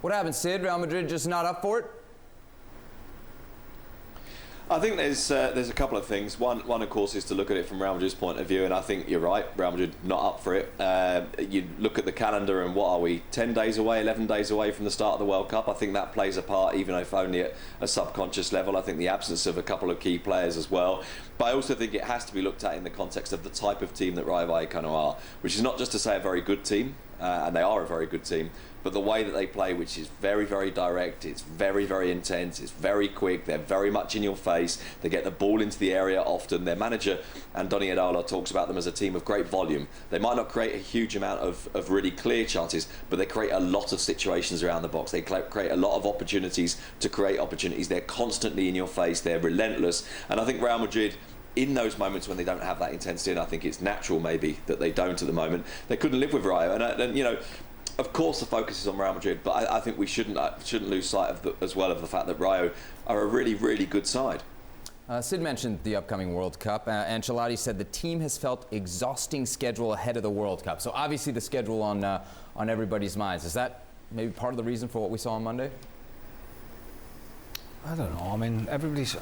What happened, Sid? Real Madrid just not up for it? I think there's a couple of things. One, of course, is to look at it from Real Madrid's point of view, and I think you're right. Real Madrid not up for it. You look at the calendar, and what are we? 10 days away, 11 days away from the start of the World Cup. I think that plays a part, even if only at a subconscious level. I think the absence of a couple of key players as well. But I also think it has to be looked at in the context of the type of team that Rayo Vallecano are, which is not just to say a very good team, and they are a very good team, but the way that they play, which is very, very direct, it's very, very intense, it's very quick, they're very much in your face, they get the ball into the area often. Their manager, Andoni Iraola, talks about them as a team of great volume. They might not create a huge amount of really clear chances, but they create a lot of situations around the box. They create a lot of opportunities to create opportunities. They're constantly in your face, they're relentless, and I think Real Madrid, in those moments when they don't have that intensity, and I think it's natural maybe that they don't at the moment, they couldn't live with Rayo. And you know, of course the focus is on Real Madrid, but I think we shouldn't lose sight of as well of the fact that Rayo are a really, really good side. Sid mentioned the upcoming World Cup. Ancelotti said the team has felt exhausting schedule ahead of the World Cup. So obviously the schedule on everybody's minds. Is that maybe part of the reason for what we saw on Monday? I don't know. I mean, everybody's.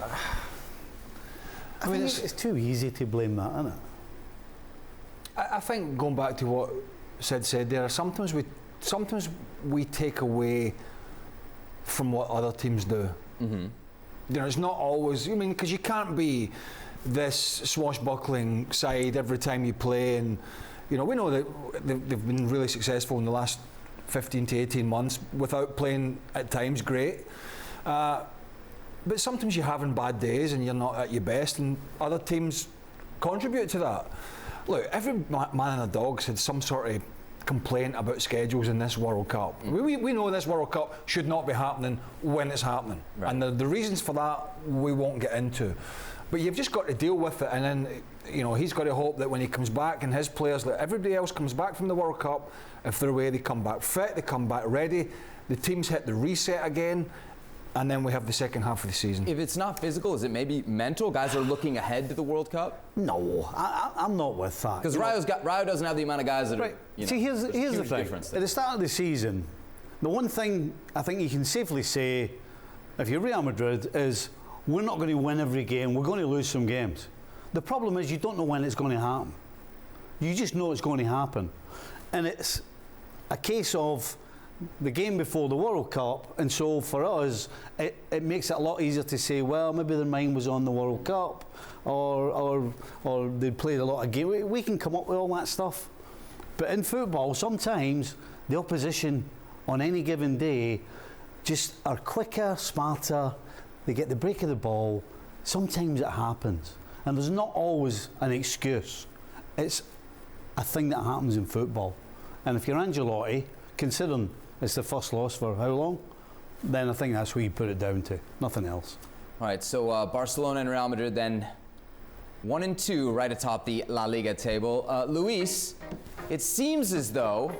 I mean, it's too easy to blame that, isn't it? I think going back to what Sid said there, sometimes we take away from what other teams do. Mm-hmm. You know, it's not always. I mean, because you can't be this swashbuckling side every time you play, and you know we know that they've been really successful in the last 15 to 18 months without playing at times great. But sometimes you're having bad days and you're not at your best, and other teams contribute to that. Look, every man and a dog's had some sort of complaint about schedules in this World Cup. We know this World Cup should not be happening when it's happening. Right. And the reasons for that we won't get into. But you've just got to deal with it, and then you know he's got to hope that when he comes back and his players, that everybody else comes back from the World Cup, if they're away, they come back fit, they come back ready, the teams hit the reset again, and then we have the second half of the season. If it's not physical, is it maybe mental? Guys are looking ahead to the World Cup? No, I'm not with that. Because Rayo doesn't have the amount of guys that right. are, you know, see, here's the thing. At the start of the season, the one thing I think you can safely say, if you're Real Madrid, is we're not going to win every game, we're going to lose some games. The problem is you don't know when it's going to happen. You just know it's going to happen. And it's a case of the game before the World Cup, and so for us it makes it a lot easier to say, well, maybe their mind was on the World Cup, or they played a lot of games. We can come up with all that stuff, but in football sometimes the opposition on any given day just are quicker, smarter, they get the break of the ball. Sometimes it happens, and there's not always an excuse. It's a thing that happens in football, and if you're Ancelotti, considering it's the first loss for how long, then I think that's what you put it down to, nothing else. All right, so Barcelona and Real Madrid then 1 and 2 right atop the La Liga table. Luis, it seems as though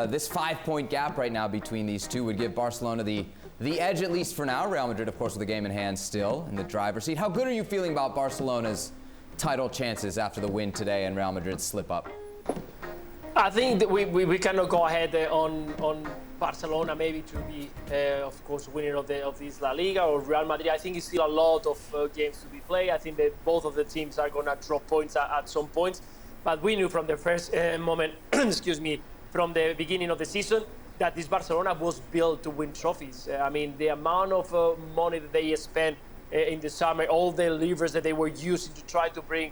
this 5-point gap right now between these two would give Barcelona the edge, at least for now. Real Madrid, of course, with the game in hand still in the driver's seat. How good are you feeling about Barcelona's title chances after the win today and Real Madrid's slip up? I think that we cannot go ahead on Barcelona maybe to be, of course, winner of this La Liga or Real Madrid. I think it's still a lot of games to be played. I think that both of the teams are going to drop points at some points. But we knew from the first moment, excuse me, from the beginning of the season, that this Barcelona was built to win trophies. I mean, the amount of money that they spent in the summer, all the levers that they were using to try to bring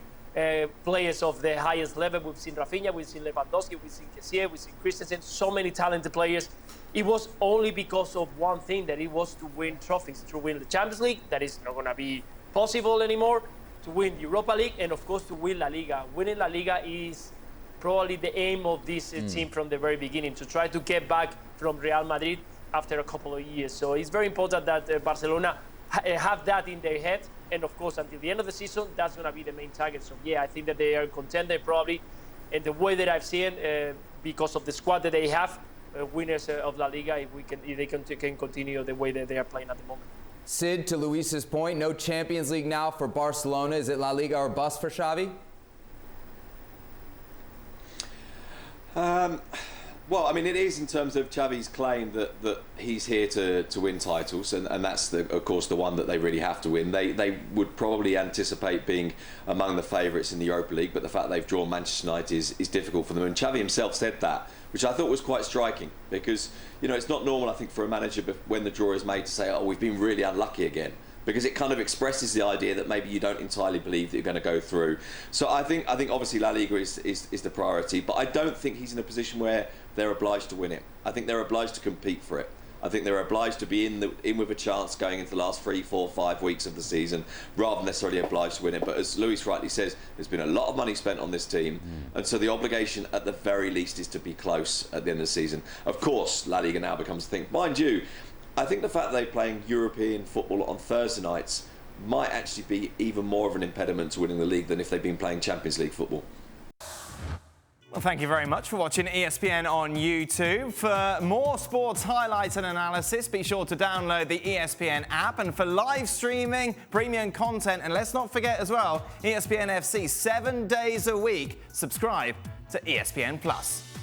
players of the highest level. We've seen Rafinha, we've seen Lewandowski, we've seen Kessie, we've seen Christensen, so many talented players. It was only because of one thing, that it was to win trophies, to win the Champions League. That is not going to be possible anymore, to win Europa League, and of course to win La Liga. Winning La Liga is probably the aim of this team from the very beginning, to try to get back from Real Madrid after a couple of years. So it's very important that Barcelona have that in their head, and of course until the end of the season that's going to be the main target. So yeah, I think that they are contender probably, and the way that I've seen, because of the squad that they have, winners of La Liga, if they can continue the way that they are playing at the moment. Sid, to Luis's point, no Champions League now for Barcelona. Is it La Liga or bust for Xavi? Well, I mean, it is in terms of Xavi's claim that he's here to win titles, and that's, of course, the one that they really have to win. They would probably anticipate being among the favourites in the Europa League, but the fact they've drawn Manchester United is difficult for them. And Xavi himself said that, which I thought was quite striking, because, you know, it's not normal, I think, for a manager when the draw is made to say, oh, we've been really unlucky again, because it kind of expresses the idea that maybe you don't entirely believe that you're going to go through. So I think obviously La Liga is the priority, but I don't think he's in a position where they're obliged to win it. I think they're obliged to compete for it. I think they're obliged to be in with a chance going into the last 3, 4, 5 weeks of the season, rather than necessarily obliged to win it. But as Luis rightly says, there's been a lot of money spent on this team, and so the obligation at the very least is to be close at the end of the season. Of course, La Liga now becomes a thing. Mind you, I think the fact that they're playing European football on Thursday nights might actually be even more of an impediment to winning the league than if they've been playing Champions League football. Well, thank you very much for watching ESPN on YouTube. For more sports highlights and analysis, be sure to download the ESPN app. And for live streaming, premium content, and let's not forget as well, ESPN FC 7 days a week. Subscribe to ESPN Plus.